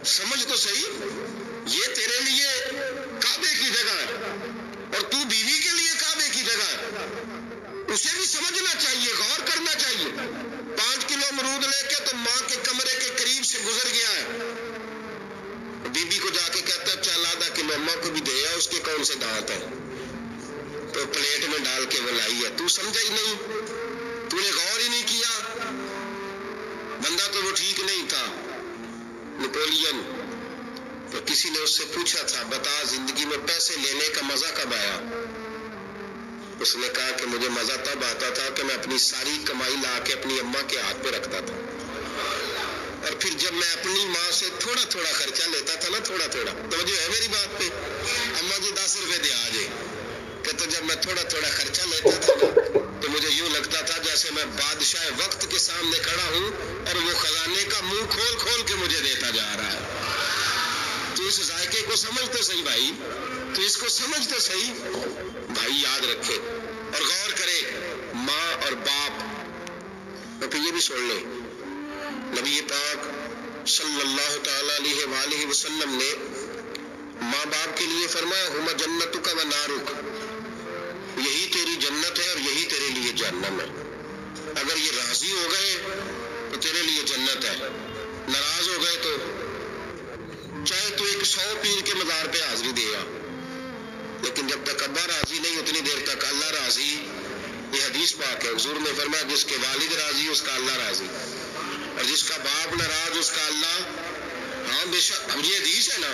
سمجھ تو صحیح، یہ تیرے لیے کعبے کی جگہ ہے اور تو بیوی کے لیے کعبے کی جگہ ہے، اسے بھی سمجھنا چاہیے، غور کرنا چاہیے۔ 5 کلو امرود لے کے تو ماں کے کمرے کے قریب سے گزر گیا ہے، بی بی کو جا کے کہتا ہے چل آدھا کلو اماں کو بھی دے آ، اس کے کون سے دانت ہیں، تو پلیٹ میں ڈال کے وہ لائی ہے۔ تو سمجھا ہی نہیں، تو نے غور ہی نہیں کیا، بندہ تو وہ ٹھیک نہیں تھا نپولین۔ تو کسی نے اس سے پوچھا تھا بتا زندگی میں پیسے لینے کا مزہ کب آیا؟ اس نے کہا کہ مجھے مزہ تب آتا تھا کہ میں اپنی ساری کمائی لا کے اپنی اماں کے ہاتھ پہ رکھتا تھا، اور پھر جب میں اپنی ماں سے تھوڑا تھوڑا خرچہ لیتا تھا نا، تھوڑا تھوڑا، توجہ ہے میری بات پہ؟ اماں جی 10 روپے دے آجے، کہ تو جب میں تھوڑا تھوڑا خرچہ لیتا تھا نا تو مجھے یوں لگتا تھا جیسے میں بادشاہ وقت کے سامنے کھڑا ہوں اور وہ خزانے کا منہ کھول کھول کے مجھے دیتا جا رہا ہے۔ تو اس ذائقے کو سمجھ تو صحیح بھائی، تو اس کو سمجھ تو صحیح بھائی، یاد رکھے اور غور کرے۔ ماں اور باپ، اور پھر یہ بھی سن لیں، نبی پاک صلی اللہ تعالی علیہ وآلہ وسلم نے ماں باپ کے لیے فرمایا ہما جنتک و نارک، یہی تیری جنت ہے اور یہی تیرے لیے جہنم ہے۔ اگر یہ راضی ہو گئے تو تیرے لیے جنت ہے، ناراض ہو گئے تو چاہے تو ایک 100 پیر کے مزار پہ حاضری دے گا، لیکن جب تک ابا راضی نہیں اتنی دیر تک اللہ راضی۔ یہ حدیث پاک ہے، حضور نے فرمایا جس کے والد راضی اس کا اللہ راضی، اور جس کا باپ ناراض اس کا اللہ۔ ہاں بے شک، اب یہ حدیث ہے نا،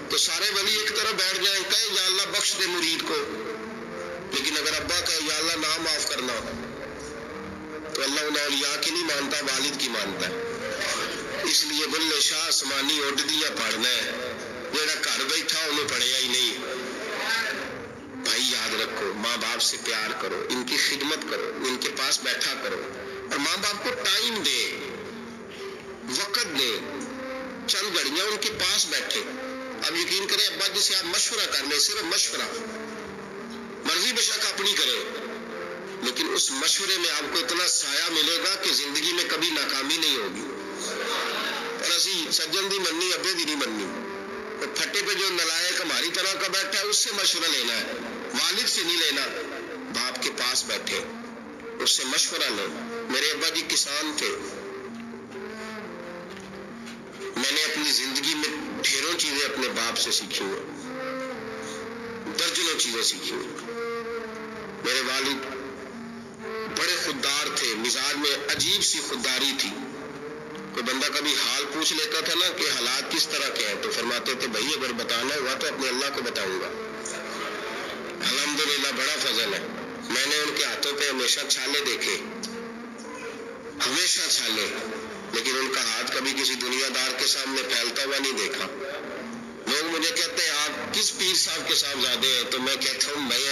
تو سارے ولی ایک طرف بیٹھ جائیں، کہیں یا اللہ بخش دے مرید کو، لیکن اگر ابا کہے یا اللہ نہ معاف کرنا، تو اللہ ان اولیاء کی نہیں مانتا، والد کی مانتا ہے۔ اس لیے بلے شاہ آسمانی اڈ دیا پڑھنا ہے، جیڑا گھر بیٹھا انہوں پڑھیا ہی نہیں۔ بھائی یاد رکھو، ماں باپ سے پیار کرو، ان کی خدمت کرو، ان کے پاس بیٹھا کرو، اور ماں باپ کو ٹائم دے، وقت دے، چند گھڑیاں ان کے پاس بیٹھے۔ اب یقین کریں ابا جی سے آپ مشورہ کر لیں، صرف مشورہ، مرضی بے شک اپنی کرے، لیکن اس مشورے میں آپ کو اتنا سایہ ملے گا کہ زندگی میں کبھی ناکامی نہیں ہوگی۔ اور اسی سجن دی مننی ابے دی نہیں مننی، تو پھٹے پہ جو نلائق ہماری طرح کا بیٹھا ہے اس سے مشورہ لینا ہے، والد سے نہیں لینا۔ باپ کے پاس بیٹھے اس سے مشورہ لو۔ میرے ابا جی کسان تھے، میں نے اپنی زندگی میں ڈھیروں چیزیں اپنے باپ سے سیکھی ہیں، درجنوں چیزیں سیکھی ہیں۔ میرے والد بڑے خوددار تھے، مزاج میں عجیب سی خودداری تھی۔ کوئی بندہ کبھی حال پوچھ لیتا تھا نا کہ حالات کس طرح کے ہیں، تو فرماتے تھے بھائی اگر بتانا ہوا تو اپنے اللہ کو بتاؤں گا۔ الحمدللہ بڑا فضل ہے، میں نے ان کے ہاتھوں پہ ہمیشہ چھالے دیکھے، ہمیشہ چھالے، لیکن ان کا ہاتھ کبھی کسی دنیا دار کے سامنے پھیلتا ہوا نہیں دیکھا۔ لوگ مجھے کہتے ہیں آپ کس پیر صاحب کے صاحبزادے ہیں، تو میں کہتا ہوں میں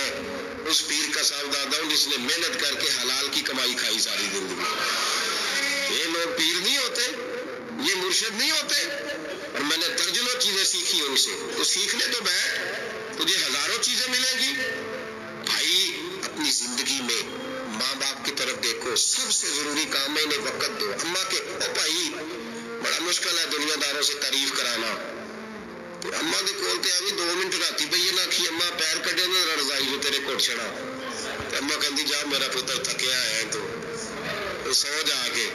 اس پیر کا صاحبزادہ ہوں جس نے محنت کر کے حلال کی کمائی کھائی ساری زندگی۔ یہ لوگ پیر نہیں ہوتے، یہ مرشد نہیں ہوتے، اور میں نے درجنوں چیزیں سیکھی ان سے۔ تو سیکھنے تو بیٹھ، تجھے ہزاروں چیزیں ملیں گی۔ بھائی اپنی زندگی میں ماں باپ کی طرف دیکھو، سب سے ضروری کام ہے انہیں وقت دو۔ اماں کے او بھائی بڑا مشکل ہے دنیا داروں سے تعریف کرانا، اماں دے کول تے آوی 2 منٹ راتی پہ یہ نہ کھی اماں پیر کڈے نہ رضائی جو تیرے کوٹ چھڑا، اماں کہندی جا میرا پتر تھکیا ہے تو سو جا کے،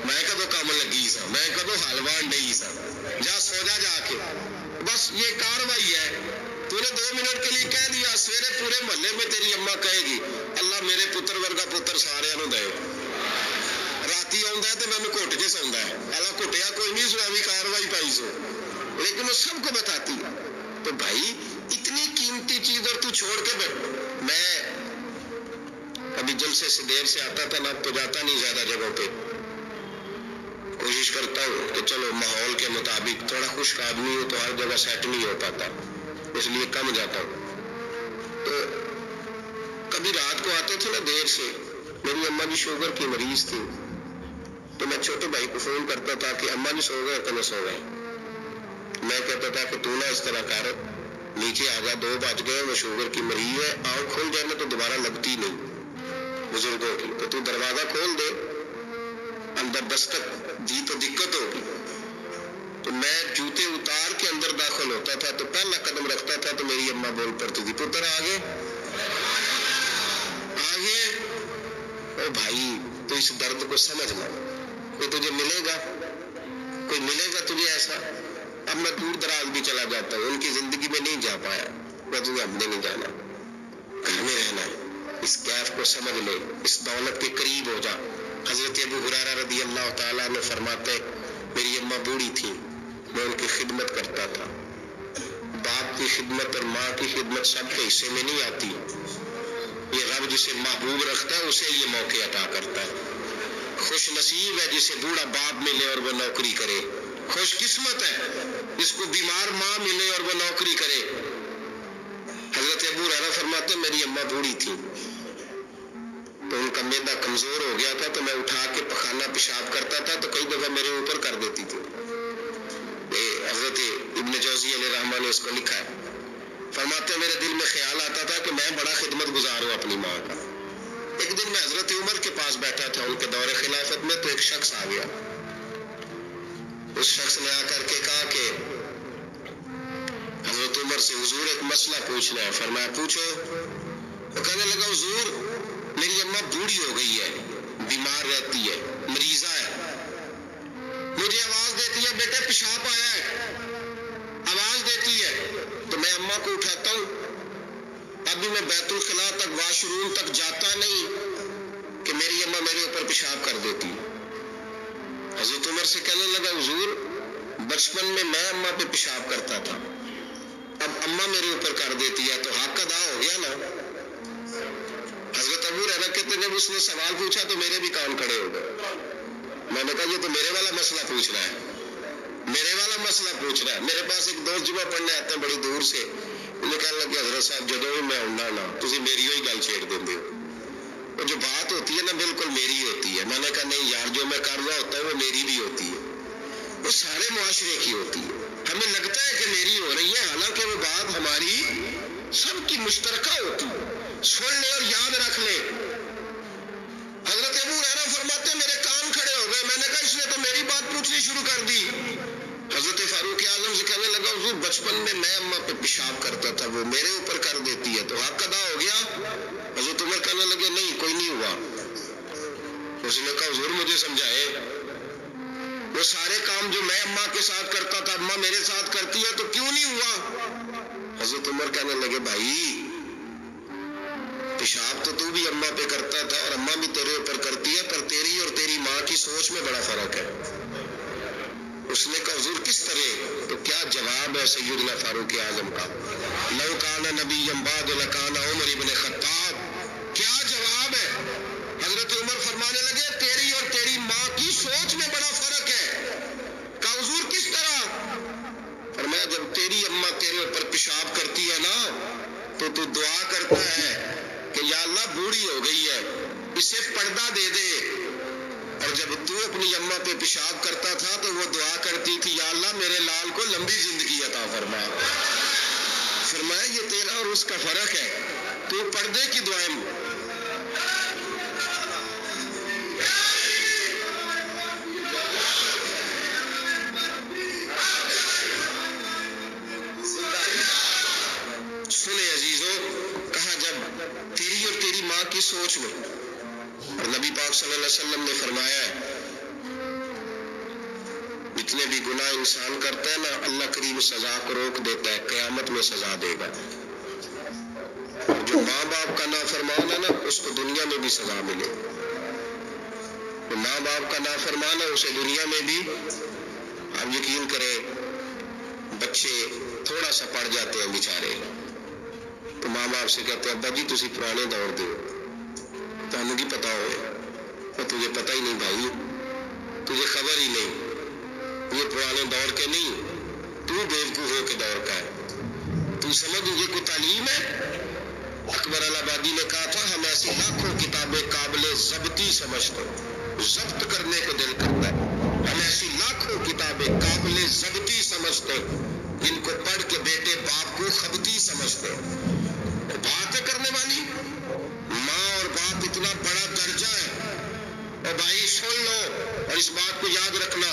میں کدو کام لگی سا، میں کدو حلوان نہیں سا، جا سو جا کے۔ بس یہ کاروائی ہے، تو نے 2 منٹ کے لیے کہہ دیا، سویرے پورے محلے میں تیری اماں کہے گی اللہ میرے پتر ورگا پتر سارے نوں دے، راتی آندا ہے تو میں گھٹ کے سوندا ہے، اللہ گھٹیا کوئی نہیں سو ابھی کاروائی پائی سو، لیکن وہ سب کو بتاتی ہے۔ تو بھائی اتنی قیمتی چیز اور تو چھوڑ کے بیٹھ۔ میں کبھی جلسے سے دیر سے آتا تھا نا، تو جاتا نہیں زیادہ جگہوں پہ، کوشش کرتا ہوں کہ چلو ماحول کے مطابق، تھوڑا خشک آدمی ہو تو ہر جگہ سیٹ نہیں ہو پاتا، اس لیے کم جاتا ہوں۔ تو کبھی رات کو آتے تھے نا دیر سے، میری اماں جی شوگر کی مریض تھی، تو میں چھوٹے بھائی کو فون کرتا تھا کہ اماں جی سو گئے تو میں سو گئے۔ میں کہتا تھا کہ تو نہ اس طرح کر، نیچے آ جا، 2 بج گئے، وہ شوگر کی مریض ہے، آنکھ کھل جائے نا تو دوبارہ لگتی نہیں بزرگوں کی، تو تو دروازہ کھول دے، اندر دستک دی تو دقت ہوگی۔ تو میں جوتے اتار کے اندر داخل ہوتا تھا تو پہلا قدم رکھتا تھا تو میری اماں بول پڑتی تھی پتر آگے آگے. او بھائی تو اس درد کو سمجھنا. کوئی تجھے ملے گا، کوئی ملے گا تجھے ایسا؟ اب میں دور دراز بھی چلا جاتا ہوں، ان کی زندگی میں نہیں جا پایا، میں تجھے ہم نے نہیں جانا، گھر میں رہنا ہے. اس کیف کو سمجھ لے، اس دولت کے قریب ہو جا. حضرت ابو ہریرہ رضی اللہ تعالیٰ عنہ فرماتے میری اماں بوڑھی تھی، میں ان کی خدمت کرتا تھا. باپ کی خدمت اور ماں کی خدمت سب کے حصے میں نہیں آتی. یہ رب جسے محبوب رکھتا ہے اسے یہ موقع عطا کرتا ہے. خوش نصیب ہے جسے بوڑھا باپ ملے اور وہ نوکری کرے. خوش قسمت ہے جس کو بیمار ماں ملے اور وہ نوکری کرے. حضرت ابو ہریرہ فرماتے میری اماں بوڑھی تھی تو ان کا معدہ کمزور ہو گیا تھا تو میں اٹھا کے پخانہ پیشاب کرتا تھا تو کئی دفعہ میرے اوپر کر دیتی تھی. حضرت ابن جوزی علیہ رحمہ نے اس کو لکھا ہے، فرماتے میرے دل میں خیال آتا تھا کہ میں بڑا خدمت گزار ہوں اپنی ماں کا. ایک دن میں حضرت عمر کے پاس بیٹھا تھا ان کے دور خلافت میں، تو ایک شخص آ گیا. اس شخص نے آ کر کے کہا کہ حضرت عمر سے حضور ایک مسئلہ پوچھنا ہے. فرمایا پوچھو. وہ کہنے لگا حضور میری اماں بوڑھی ہو گئی ہے، بیمار رہتی ہے، مریضہ ہے، مجھے آواز دیتی ہے بیٹے پیشاب آیا ہے، آواز دیتی ہے تو میں اماں کو اٹھاتا ہوں. ابھی میں بیت الخلاء تک واش روم تک جاتا نہیں کہ میری اماں میرے اوپر پیشاب کر دیتی. حضرت عمر سے کہنے لگا حضور بچپن میں اماں پہ پیشاب کرتا تھا، اب اماں میرے اوپر کر دیتی ہے تو حق ادا ہو گیا نا. حضرت ابو ہریرہ کہتے ہیں جب اس نے سوال پوچھا تو میرے بھی کان کھڑے ہو گئے. میں نے کہا یہ تو میرے والا مسئلہ پوچھ رہا ہے، میرے والا مسئلہ پوچھ رہا ہے. میرے پاس ایک دوست جمعہ پڑھنے آتے ہیں بڑی دور سے، انہیں کہنے لگے حضرت صاحب جدوں بھی میں آؤں نا تسی میری ہوئی گل چھیڑ دیندے ہو. وہ جو بات ہوتی ہے نا بالکل میری ہوتی ہے. میں نے کہا نہیں یار جو میں کر رہا ہوتا ہوں وہ میری بھی ہوتی ہے، وہ سارے معاشرے کی ہوتی ہے. ہمیں لگتا ہے کہ میری ہو رہی ہے حالانکہ وہ بات ہماری سب کی مشترکہ ہوتی ہے. سن لے اور یاد رکھ لے. حضرت ابو ہریرہ فرماتے میرے کان کھڑے ہو گئے. میں نے کہا اس نے تو میری بات پوچھنی شروع کر دی. حضرت فاروق اعظم سے کہنے لگا حضور بچپن میں اماں پہ پیشاب کرتا تھا وہ میرے اوپر کر دیتی ہے تو حق ادا ہو گیا. حضرت عمر کہنے لگے نہیں کوئی نہیں ہوا. اس نے کہا حضور مجھے سمجھائے وہ سارے کام جو میں اماں کے ساتھ کرتا تھا اماں میرے ساتھ کرتی ہے تو کیوں نہیں ہوا؟ حضرت عمر کہنے لگے بھائی پیشاب تو بھی اماں پہ کرتا تھا اور اماں بھی تیرے اوپر کرتی ہے، پر تیری اور تیری ماں کی سوچ میں بڑا فرق ہے. اس نے کہا حضور کس طرح؟ تو کیا جواب ہے سیدنا فاروق اعظم کا، لو کان نبی بعد لکان عمر ابن خطاب. کیا جواب ہے؟ حضرت عمر فرمانے لگے تیری اور تیری ماں کی سوچ میں بڑا فرق ہے. کہا حضور کس طرح؟ فرمایا جب تیری اماں تیرے اوپر پیشاب کرتی ہے نا تو دعا کرتا ہے کہ یا اللہ بوڑھی ہو گئی ہے اسے پردہ دے دے، اور جب تو اپنی اماں پہ پیشاب کرتا تھا تو وہ دعا کرتی تھی یا اللہ میرے لال کو لمبی زندگی عطا فرما. فرمایا یہ تیرا اور اس کا فرق ہے، تو پردے کی دعائیں. سنے عزیزوں، کہا جب تیری اور تیری ماں کی سوچ میں، اور نبی پاک صلی اللہ علیہ وسلم نے فرمایا ہے جتنے بھی گناہ انسان کرتا ہے نا اللہ کریم سزا کو روک دیتا ہے، قیامت میں سزا دے گا. جو ماں باپ کا نافرمان ہے نا اس کو دنیا میں بھی سزا ملے. جو ماں باپ کا نافرمان ہے اسے دنیا میں بھی. آپ یقین کریں بچے تھوڑا سا پڑ جاتے ہیں بیچارے تو ماں باپ سے کہتے ہیں ابا جی تسی پرانے دور دے تمہیں کی پتا ہو؟ تجھے پتہ ہی نہیں بھائی، تجھے خبر ہی نہیں، یہ پرانے دور کے نہیں، تو بیوقوفوں کے دور کا ہے. تو سمجھ یہ کوئی تعلیم ہے؟ اکبر الہآبادی نے کہا تھا ہم ایسی لاکھوں کتابیں قابل ضبطی سمجھتے ضبط کرنے کو دل کرتا ہے. ہم ایسی لاکھوں کتابیں قابل ضبطی سمجھتے جن کو پڑھ کے بیٹے باپ کو خبتی سمجھتے. باتیں کرنے والی ماں اور باپ اتنا بڑا درجہ ہے. اور بھائی سن لو اور اس بات کو یاد رکھنا،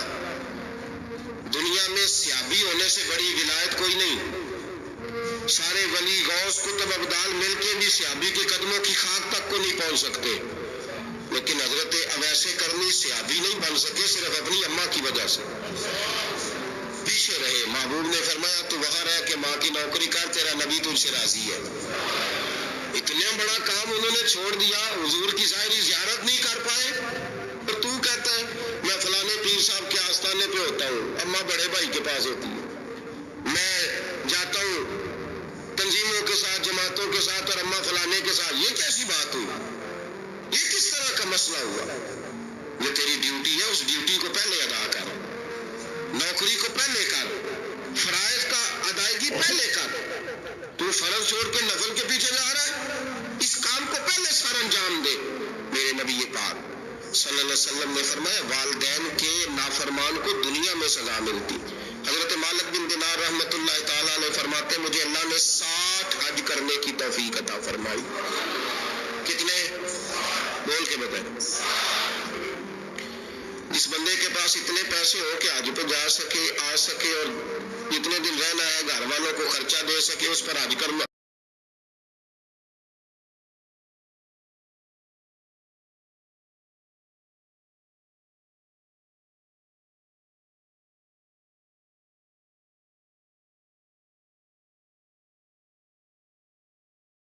دنیا میں سیابی ہونے سے بڑی ولایت کوئی نہیں. سارے ولی غوث کتب ابدال مل کے بھی سیابی کے قدموں کی خاک تک کو نہیں پہنچ سکتے، لیکن حضرت اویس کرنی سیابی نہیں بن سکے صرف اپنی اماں کی وجہ سے. پیچھے رہے. محبوب نے فرمایا تو وہاں رہ کے ماں کی نوکری کر، تیرا نبی تجھ سے راضی ہے. اتنا بڑا کام انہوں نے چھوڑ دیا، حضور کی ظاہری زیارت نہیں کر پائے، اور تو کہتا ہے میں فلانے پیر صاحب کے آستانے پہ ہوتا ہوں، اماں بڑے بھائی کے پاس ہوتی ہے، میں جاتا ہوں تنظیموں کے ساتھ، جماعتوں کے ساتھ، اور اماں فلانے کے ساتھ. یہ کیسی بات ہوئی؟ یہ کس طرح کا مسئلہ ہوا؟ یہ تیری ڈیوٹی ہے، اس ڈیوٹی کو پہلے ادا کر، نوکری کو پہلے کر، فرائض کا ادائیگی پہلے کر. تو فرض چھوڑ کے نفل کے پیچھے جا رہا ہے، اس کام کو پہلے سر انجام دے. میرے نبی پاک صلی اللہ علیہ وسلم نے فرمایا والدین کے نافرمان کو دنیا میں سزا ملتی. حضرت مالک بن دینار رحمۃ اللہ تعالیٰ علیہ فرماتے مجھے اللہ نے 60 حج کرنے کی توفیق عطا فرمائی. کتنے؟ بول کے بتائیں. جس بندے کے پاس اتنے پیسے ہو کہ حج پہ جا سکے، آ سکے، اور جتنے دن رہنا ہے گھر والوں کو خرچہ دے سکے، اس پر حج کرنا